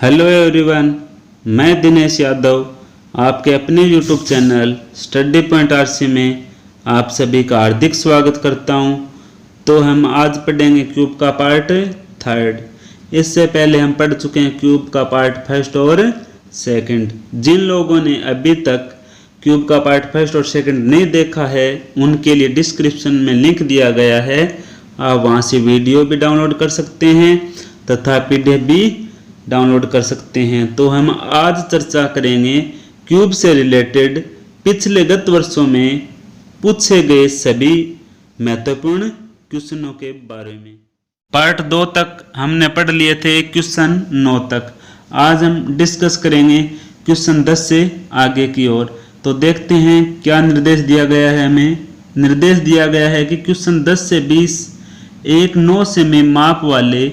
Hello everyone, मैं दिनेश यादव आपके अपने YouTube channel study point RC में आप सभी का हार्दिक स्वागत करता हूं। तो हम आज पढ़ेंगे क्यूब का पार्ट थर्ड। इससे पहले हम पढ़ चुके हैं क्यूब का पार्ट फर्स्ट और सेकंड। जिन लोगों ने अभी तक क्यूब का पार्ट फर्स्ट और सेकंड नहीं देखा है उनके लिए डिस्क्रिप्शन में लिंक दिया गया है, आप वहां से वीडियो भी डाउनलोड कर सकते हैं तथा पीडीएफ भी डाउनलोड कर सकते हैं। तो हम आज चर्चा करेंगे क्यूब से रिलेटेड पिछले गत वर्षों में पूछे गए सभी महत्वपूर्ण क्वेश्चनों के बारे में। पार्ट 2 तक हमने पढ़ लिए थे, क्वेश्चन 9 तक। आज हम डिस्कस करेंगे क्वेश्चन 10 से आगे की ओर। तो देखते हैं क्या निर्देश दिया गया है। हमें निर्देश दिया गया है कि क्वेश्चन 10 से 20 एक 9 सेमी माप वाले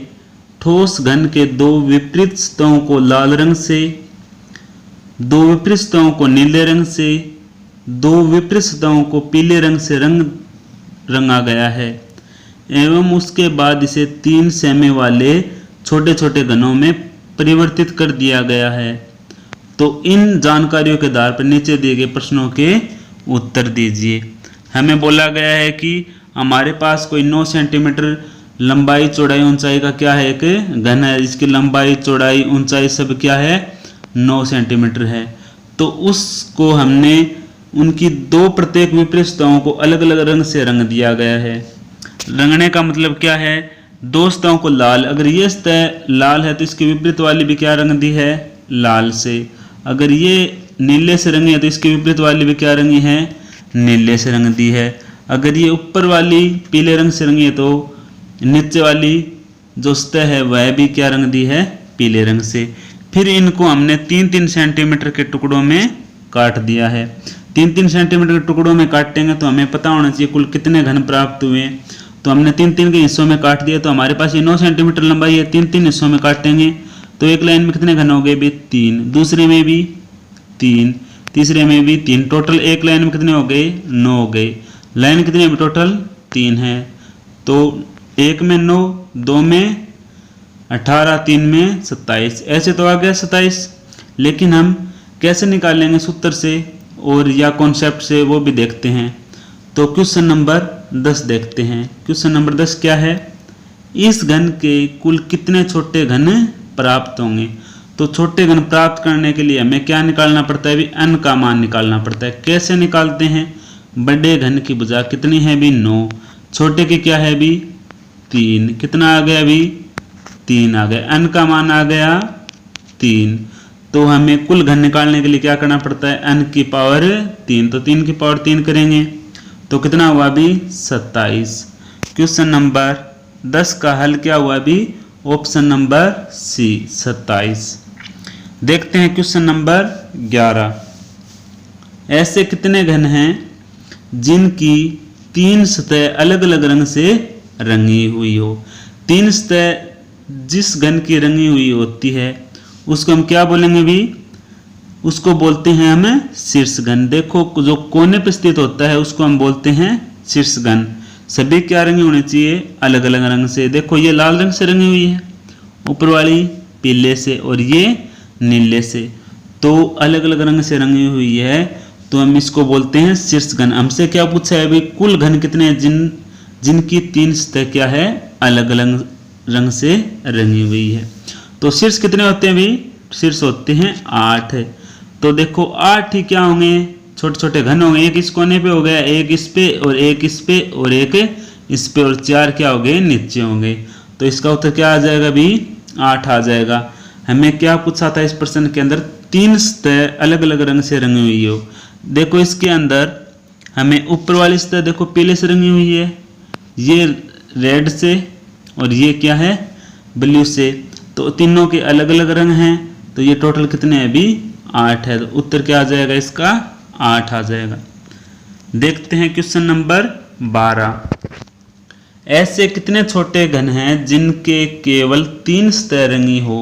ठोस घन के दो विपरीत सतहों को लाल रंग से, दो विपरीत सतहों को नीले रंग से, दो विपरीत सतहों को पीले रंग से रंगा गया है एवं उसके बाद इसे 3 सेमी वाले छोटे छोटे घनों में परिवर्तित कर दिया गया है। तो इन जानकारियों के आधार पर नीचे दिए गए प्रश्नों के उत्तर दीजिए। हमें बोला गया है कि हमारे पास कोई 9 सेंटीमीटर लंबाई चौड़ाई ऊंचाई का क्या है, एक घन है। इसकी लंबाई चौड़ाई ऊंचाई सब क्या है, 9 सेंटीमीटर है। तो उसको हमने उनकी दो प्रत्येक विपरीत सतहों को अलग अलग रंग से रंग दिया गया है। रंगने का मतलब क्या है, दो सतहों को लाल, अगर ये सतह लाल है तो इसकी विपरीत वाली भी क्या रंग दी है, लाल से। अगर ये नीले से रंगी है तो इसकी विपरीत वाली भी क्या रंगी है, नीले से रंग दी है। अगर ये ऊपर वाली पीले रंग से रंगी है तो नीचे वाली जो सतह है वह भी क्या रंग दी है, पीले रंग से। फिर इनको हमने 3-3 सेंटीमीटर के टुकड़ों में काट दिया है। 3-3 सेंटीमीटर के टुकड़ों में काटेंगे तो हमें पता होना चाहिए कुल कितने घन प्राप्त हुए। तो हमने 3-3 के हिस्सों में काट दिया। तो हमारे पास ये 9 सेंटीमीटर लंबाई है, 3-3 हिस्सों में काटेंगे तो एक लाइन में कितने घन हो गए भी, 3, दूसरे में भी 3, तीसरे में भी 3, टोटल एक लाइन में कितने हो गए, 9 हो गए। लाइन कितने टोटल 3 है। तो एक में 9, 2 में 18, 3 में 27, ऐसे तो आ गया 27। लेकिन हम कैसे निकालेंगे सूत्र से और या कॉन्सेप्ट से वो भी देखते हैं। तो क्वेश्चन नंबर 10 देखते हैं। क्वेश्चन नंबर 10 क्या है, इस घन के कुल कितने छोटे घन प्राप्त होंगे। तो छोटे घन प्राप्त करने के लिए हमें क्या निकालना पड़ता है भी, n का मान निकालना पड़ता है। कैसे निकालते हैं, बड़े घन की भुजा कितनी है भी, 9, छोटे की क्या है भी, 3, कितना आ गया भी, 3 आ गया, n का मान आ गया 3। तो हमें कुल घन निकालने के लिए क्या करना पड़ता है, n की पावर 3। तो 3 की पावर 3 करेंगे तो कितना हुआ भी, 27। क्वेश्चन नंबर 10 का हल क्या हुआ भी, ऑप्शन नंबर सी, 27। देखते हैं क्वेश्चन नंबर 11। ऐसे कितने घन हैं जिनकी 3 सतह अलग अलग रंग से रंगी हुई हो। 3 सतह जिस घन की रंगी हुई होती है उसको हम क्या बोलेंगे भी, उसको बोलते हैं हमें शीर्ष घन। देखो जो कोने पर स्थित होता है उसको हम बोलते हैं शीर्ष घन। सभी क्या रंगी होनी चाहिए, अलग अलग रंग से। देखो ये लाल रंग से रंगी हुई है, ऊपर वाली पीले से और ये नीले से, तो अलग अलग रंग से रंगी हुई है। तो हम इसको बोलते हैं शीर्ष घन। हमसे क्या पूछा है भी, कुल घन कितने हैं जिनकी 3 सतह क्या है, अलग अलग रंग से रंगी हुई है। तो शीर्ष कितने होते हैं भी, शीर्ष होते हैं 8। तो देखो 8 ही क्या होंगे, छोटे छोटे घन होंगे। एक इस कोने पे हो गया, एक इस पे और एक इस पे और एक इस पे, और 4 क्या हो गए, नीचे होंगे। तो इसका उत्तर क्या आ जाएगा भी, 8 आ जाएगा। हमें क्या पूछा था इस प्रश्न के अंदर, 3 सतह अलग अलग रंग से रंगी हुई हो। देखो इसके अंदर हमें ऊपर वाली सतह देखो पीले से रंगी हुई है, ये रेड से और ये क्या है, ब्लू से। तो तीनों के अलग अलग रंग हैं। तो ये टोटल कितने हैं भी, 8 है। तो उत्तर क्या आ जाएगा इसका, 8 आ जाएगा। देखते हैं क्वेश्चन नंबर 12। ऐसे कितने छोटे घन हैं जिनके केवल 3 सतह रंगी हो।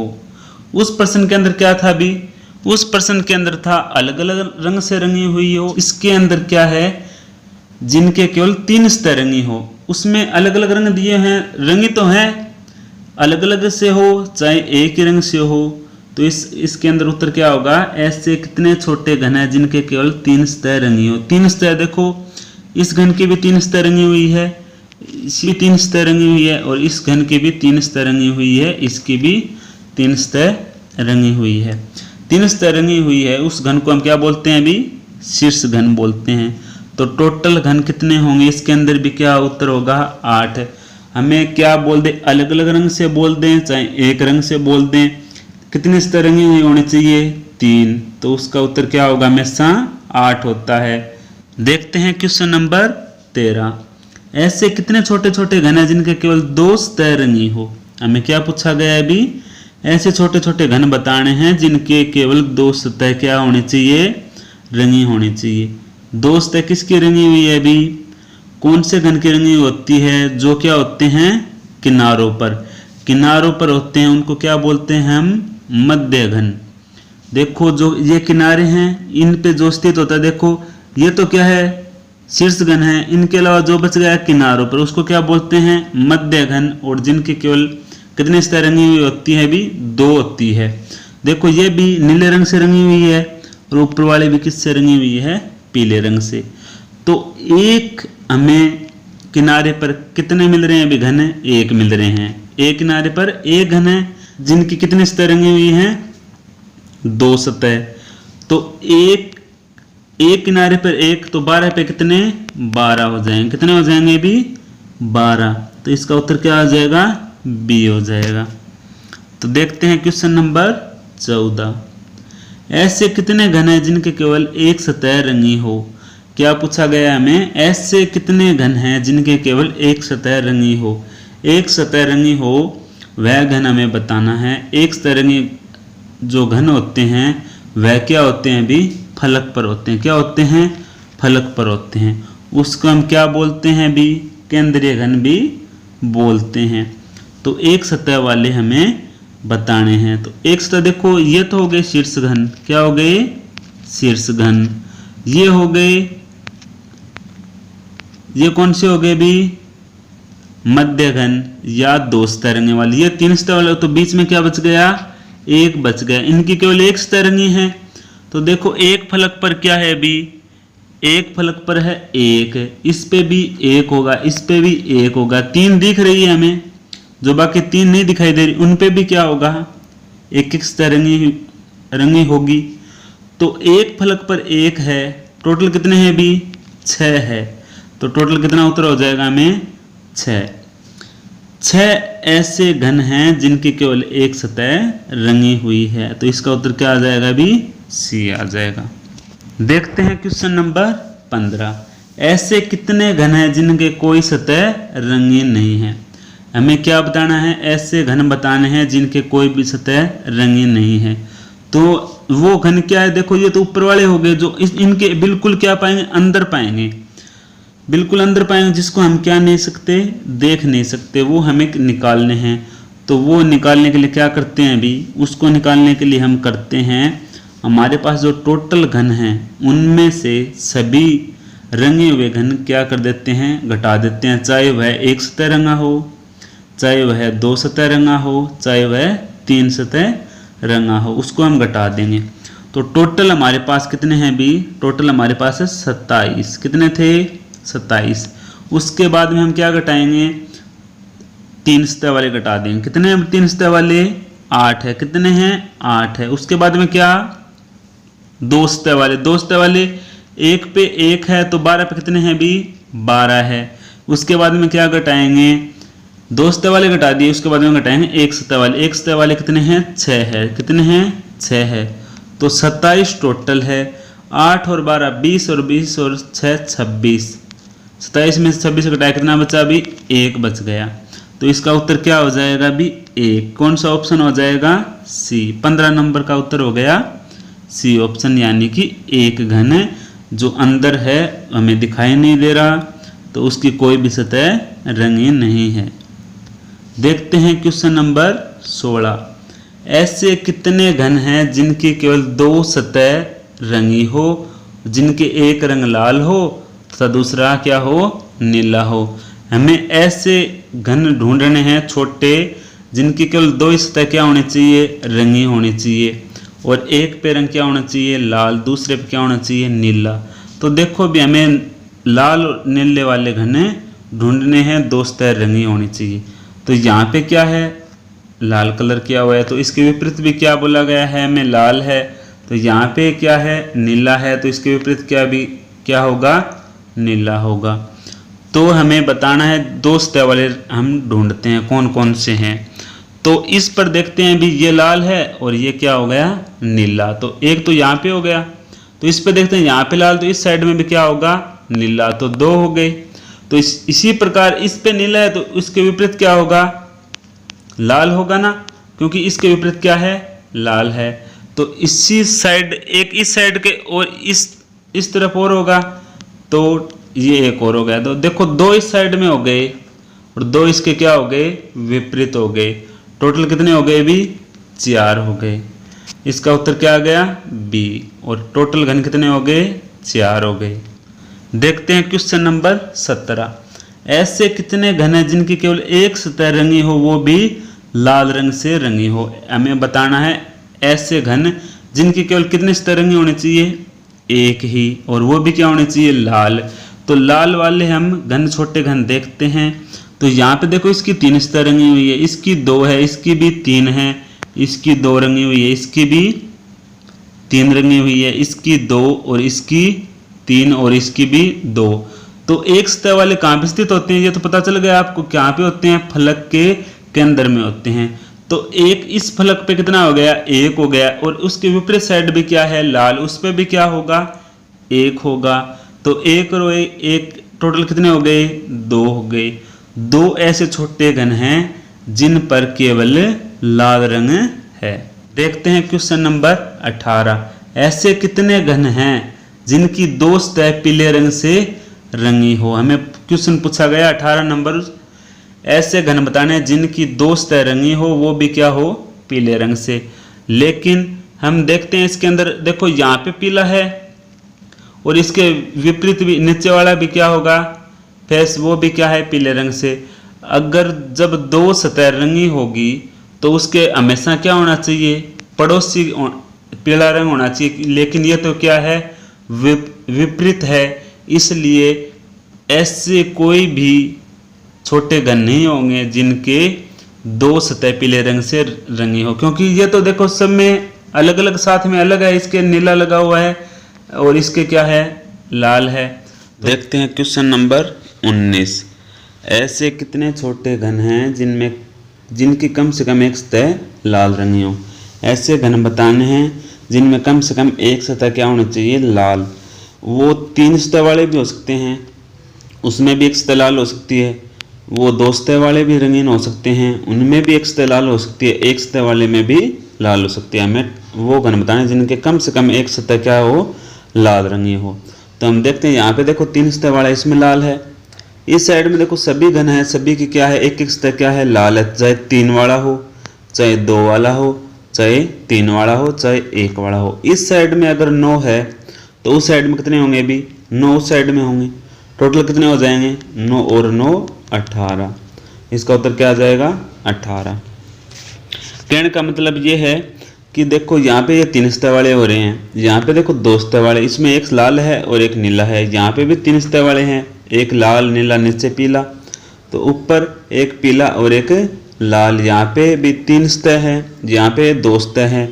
उस प्रश्न के अंदर क्या था भी, उस प्रश्न के अंदर था अलग अलग रंग से रंगी हुई हो। इसके अंदर क्या है, जिनके केवल 3 सतह रंगी हो। उसमें अलग अलग रंग दिए हैं, रंगी तो हैं अलग अलग से हो चाहे एक ही रंग से हो, तो इसके अंदर उत्तर क्या होगा, ऐसे कितने छोटे घन हैं जिनके केवल 3 सतह रंगी हो। 3 सतह देखो, इस घन की भी 3 सतह रंगी हुई है, इसकी 3 सतह रंगी हुई है, और इस घन की भी 3 सतह रंगी हुई है, इसकी भी 3 सतह रंगी हुई है। 3 सतह रंगी हुई है उस घन को हम क्या बोलते हैं अभी, शीर्ष घन बोलते हैं। तो टोटल घन कितने होंगे, इसके अंदर भी क्या उत्तर होगा 8। हमें क्या बोल दे, अलग अलग रंग से बोल दें चाहे एक रंग से बोल दें, कितनी सतह रंगी हुई होनी चाहिए 3, तो उसका उत्तर क्या होगा हमेशा 8 होता है। देखते हैं क्वेश्चन नंबर 13। ऐसे कितने छोटे छोटे घन हैं जिनके केवल 2 सतह रंगी हो। हमें क्या पूछा गया है अभी, ऐसे छोटे छोटे घन बताने हैं जिनके केवल 2 सतह क्या होनी चाहिए, रंगी होनी चाहिए। 2 सतह किसकी रंगी हुई है अभी, कौन से घन की रंगी होती है, जो क्या होते हैं किनारों पर होते हैं, उनको क्या बोलते हैं हम, मध्य घन। देखो जो ये किनारे हैं इन पे जो स्थित होता है, देखो ये तो क्या है शीर्ष घन है, इनके अलावा जो बच गया किनारों पर उसको क्या बोलते हैं मध्य घन, और जिनके केवल कितनी सतह रंगी हुई होती है अभी 2 होती है। देखो ये भी नीले रंग से रंगी हुई है और ऊपर वाले भी किससे रंगी हुई है, पीले रंग से। तो एक हमें किनारे पर कितने मिल रहे हैं अभी घन, 1 मिल रहे हैं। एक किनारे पर एक घन है जिनकी कितनी सतह रंगी हुई है 2 सतह। तो एक किनारे पर 1 तो 12 पे कितने 12 हो जाएंगे, कितने हो जाएंगे अभी 12। तो इसका उत्तर क्या हो जाएगा, बी हो जाएगा। तो देखते हैं क्वेश्चन नंबर 14। ऐसे कितने घन हैं जिनके केवल एक सतह रंगी हो। क्या पूछा गया हमें, ऐसे कितने घन हैं जिनके केवल एक सतह रंगी हो। एक सतह रंगी हो वह घन हमें बताना है। एक सतह रंगी जो घन होते हैं वह क्या होते हैं अभी, फलक पर होते हैं। क्या होते हैं, फलक पर होते हैं। उसको हम क्या बोलते हैं अभी, केंद्रीय घन भी बोलते हैं। तो एक सतह वाले हमें बताने हैं। तो एक सतह देखो, ये तो हो गए शीर्ष घन, क्या हो गए शीर्ष घन। ये हो गए, ये कौन से हो गए भी, मध्य घन या 2 सतह रंगने वाली। ये 3 सतह वाले, तो बीच में क्या बच गया, 1 बच गया। इनकी केवल एक सतह रंगी है। तो देखो एक फलक पर क्या है अभी, एक फलक पर है 1, इस पे भी 1 होगा, इस पे भी 1 होगा। 3 दिख रही है हमें, जो बाकी 3 नहीं दिखाई दे रही उन पे भी क्या होगा, एक सतह रंगी होगी। तो एक फलक पर 1 है, टोटल कितने हैं अभी 6 है। तो टोटल कितना उत्तर हो जाएगा हमें 6 ऐसे घन हैं जिनकी केवल एक सतह रंगी हुई है। तो इसका उत्तर क्या आ जाएगा अभी, सी आ जाएगा। देखते हैं क्वेश्चन नंबर 15। ऐसे कितने घन हैं जिनके कोई सतह रंगीन नहीं है। हमें क्या बताना है, ऐसे घन बताने हैं जिनके कोई भी सतह रंगीन नहीं है। तो वो घन क्या है, देखो ये तो ऊपर वाले हो गए जो इनके बिल्कुल क्या पाएंगे, अंदर पाएंगे, बिल्कुल अंदर पाएंगे, जिसको हम क्या नहीं सकते, देख नहीं सकते, वो हमें निकालने हैं। तो वो निकालने के लिए क्या करते हैं अभी, उसको निकालने के लिए हम करते हैं, हमारे पास जो टोटल घन हैं उनमें से सभी रंगे हुए घन क्या कर देते हैं, घटा देते हैं। चाहे वह एक सतह रंगा हो, चाहे वह 2 सतह रंगा हो, चाहे वह 3 सतह रंगा हो, उसको हम घटा देंगे। तो टोटल हमारे पास कितने हैं अभी, टोटल हमारे पास है 27। कितने थे 27। उसके बाद में हम क्या घटाएंगे, 3 सतह वाले घटा देंगे। कितने हैं 3 सतह वाले, 8 है। कितने हैं 8 है। उसके बाद में क्या 2 सतह वाले, 2 सतह वाले 1 पे 1 है, तो 12 पे कितने हैं अभी 12 है। उसके बाद में क्या घटाएंगे, 2 सतह वाले घटा दिए, उसके बाद में घटाएंगे 1 सतह वाले। 1 सतह वाले कितने हैं 6 है। कितने हैं 6 है। तो 27 टोटल है। 8 और 12 20 और 20 और 6 26। 27 में से 26 घटाया कितना बचा अभी, 1 बच गया। तो इसका उत्तर क्या हो जाएगा अभी 1। कौन सा ऑप्शन हो जाएगा, सी। 15 नंबर का उत्तर हो गया सी ऑप्शन, यानी कि एक घन जो अंदर है हमें दिखाई नहीं दे रहा, तो उसकी कोई भी सतह रंगीन नहीं है। देखते हैं क्वेश्चन नंबर 16। ऐसे कितने घन हैं जिनकी केवल 2 सतह रंगी हो, जिनके एक रंग लाल हो तथा दूसरा क्या हो, नीला हो। हमें ऐसे घन ढूंढने हैं छोटे जिनकी केवल दो ही सतह क्या होनी चाहिए, रंगी होनी चाहिए, और एक पे रंग क्या होना चाहिए, लाल, दूसरे पे क्या होना चाहिए, नीला। तो देखो भी हमें लाल और नीले वाले घन ढूंढने हैं, दो सतह रंगी होनी चाहिए। तो यहाँ पे क्या है, लाल कलर किया हुआ है, तो इसके विपरीत भी क्या बोला गया है, हमें लाल है। तो यहाँ पे क्या है, नीला है, तो इसके विपरीत क्या होगा, नीला होगा। तो हमें बताना है दो सतह वाले हम ढूंढते हैं कौन कौन से हैं। तो इस पर देखते हैं भी ये लाल है और ये क्या हो गया, नीला। तो एक तो यहाँ पे हो गया, तो इस पे देखते हैं यहाँ पे लाल, तो इस साइड में भी क्या होगा, नीला, तो दो हो गए। तो इसी प्रकार इस पे नीला है, तो इसके विपरीत क्या होगा, लाल होगा ना, क्योंकि इसके विपरीत क्या है, लाल है। तो इसी साइड, एक इस साइड के और इस तरफ और होगा, तो ये एक और हो गया। तो देखो दो इस साइड में हो गए और दो इसके क्या हो गए, विपरीत हो गए। टोटल कितने हो गए भी, 4 हो गए। इसका उत्तर क्या आ गया, बी। और टोटल घन कितने हो गए, 4 हो गए। देखते हैं क्वेश्चन नंबर 17। ऐसे कितने घन हैं जिनकी केवल एक सतह रंगी हो, वो भी लाल रंग से रंगी हो। हमें बताना है ऐसे घन जिनकी केवल कितनी सतह रंगी होनी चाहिए, एक ही, और वो भी क्या होनी चाहिए, लाल। तो लाल वाले हम घन, छोटे घन देखते हैं। तो यहाँ पे देखो इसकी 3 सतह रंगी हुई है, इसकी 2 है, इसकी भी 3 है, इसकी 2 रंगी हुई है, इसकी भी 3 रंगी हुई है, इसकी 2 और इसकी 3 और इसकी भी 2। तो एक सतह वाले कहाँ पे स्थित होते हैं, ये तो पता चल गया आपको, कहाँ पे होते हैं, फलक के केंद्र में होते हैं। तो एक इस फलक पे कितना हो गया, 1 हो गया, और उसके विपरीत साइड भी क्या है, लाल, उस पे भी क्या होगा, 1 होगा। तो 1 और 1 टोटल कितने हो गए, 2 हो गए। 2 ऐसे छोटे घन हैं जिन पर केवल लाल रंग है। देखते हैं क्वेश्चन नंबर 18। ऐसे कितने घन हैं जिनकी 2 सतह पीले रंग से रंगी हो। हमें क्वेश्चन पूछा गया 18 नंबर, ऐसे घन बताने जिनकी 2 सतह रंगी हो, वो भी क्या हो, पीले रंग से। लेकिन हम देखते हैं इसके अंदर, देखो यहाँ पे पीला है और इसके विपरीत भी नीचे वाला भी क्या होगा, फेस, वो भी क्या है, पीले रंग से। अगर जब 2 सतह रंगी होगी तो उसके हमेशा क्या होना चाहिए, पड़ोसी पीला रंग होना चाहिए। लेकिन ये तो क्या है, विपरीत है, इसलिए ऐसे कोई भी छोटे घन नहीं होंगे जिनके 2 सतह पीले रंग से रंगी हो, क्योंकि ये तो देखो सब में अलग अलग, साथ में अलग है, इसके नीला लगा हुआ है और इसके क्या है, लाल है। देखते हैं क्वेश्चन नंबर 19। ऐसे कितने छोटे घन हैं जिनकी कम से कम एक सतह लाल रंगी हो। ऐसे घन बताने हैं जिनमें कम से कम एक सतह क्या होनी चाहिए, लाल। वो 3 सतह वाले भी हो सकते हैं, उसमें भी एक सतह लाल हो सकती है। वो 2 सतह वाले भी रंगीन हो सकते हैं, उनमें भी एक सतह लाल हो सकती है, एक सतह वाले में भी लाल हो सकती है। हमें वो घन बताने जिनके कम से कम एक सतह क्या हो, लाल रंगी हो। तो हम देखते हैं यहाँ पे देखो 3 सतह वाला, इसमें लाल है। इस साइड में देखो सभी घन है, सभी की क्या है, एक एक सतह क्या है, लाल है। चाहे 3 वाला हो, चाहे 2 वाला हो, चाहे 3 वाला हो, चाहे 1 वाला हो। इस साइड में अगर 9 है तो उस साइड में कितने होंगे, भी 9 उस साइड में होंगे। टोटल कितने हो जाएंगे, 9 और 9 18। इसका उत्तर क्या आ जाएगा, 18। कहने का मतलब ये है कि देखो यहाँ पे ये 3 सतह वाले हो रहे हैं, यहाँ पे देखो 2 सतह वाले, इसमें एक लाल है और एक नीला है। यहाँ पे भी 3 सतह वाले हैं, एक लाल नीला नीचे पीला, तो ऊपर एक पीला और एक लाल। यहाँ पे भी 3 सतह है, यहाँ पे 2 सतह है,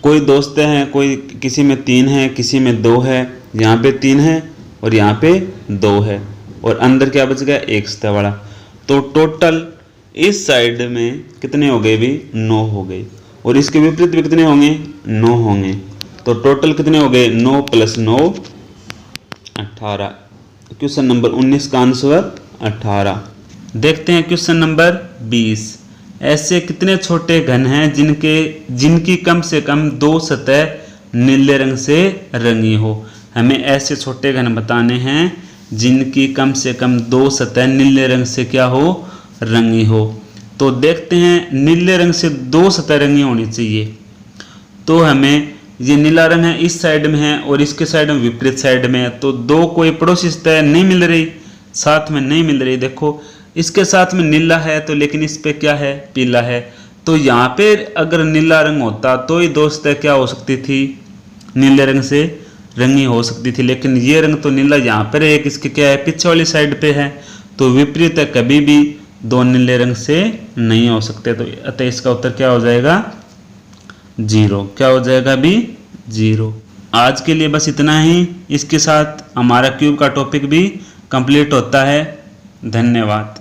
कोई 2 सतह है, कोई किसी में 3 है, किसी में 2 है। यहाँ पे 3 है और यहाँ पे 2 है, और अंदर क्या बच गया, एक सतह वाला। तो टोटल इस साइड में कितने हो गए भी, 9 हो गए, और इसके विपरीत भी कितने होंगे, 9 होंगे। तो टोटल कितने हो गए, 9 + 9 18। क्वेश्चन नंबर 19 का आंसर 18। देखते हैं क्वेश्चन नंबर 20। ऐसे कितने छोटे घन हैं जिनकी कम से कम 2 सतह नीले रंग से रंगी हो। हमें ऐसे छोटे घन बताने हैं जिनकी कम से कम 2 सतह नीले रंग से क्या हो, रंगी हो। तो देखते हैं, नीले रंग से 2 सतह रंगी होनी चाहिए। तो हमें ये नीला रंग है इस साइड में है और इसके साइड में विपरीत साइड में है, तो 2 कोई पड़ोसी सतह नहीं मिल रही, साथ में नहीं मिल रही। देखो इसके साथ में नीला है तो, लेकिन इस पे क्या है, पीला है, तो यहाँ पे अगर नीला रंग होता तो ही दोस्त क्या हो सकती थी, नीले रंग से रंगी हो सकती थी, लेकिन ये रंग तो नीला यहाँ पर है, किसके क्या है, पीछे वाली साइड पे है, तो विपरीत है, कभी भी दो नीले रंग से नहीं हो सकते। तो अतः इसका उत्तर क्या हो जाएगा, 0। क्या हो जाएगा भी, 0। आज के लिए बस इतना ही। इसके साथ हमारा क्यूब का टॉपिक भी कंप्लीट होता है। धन्यवाद।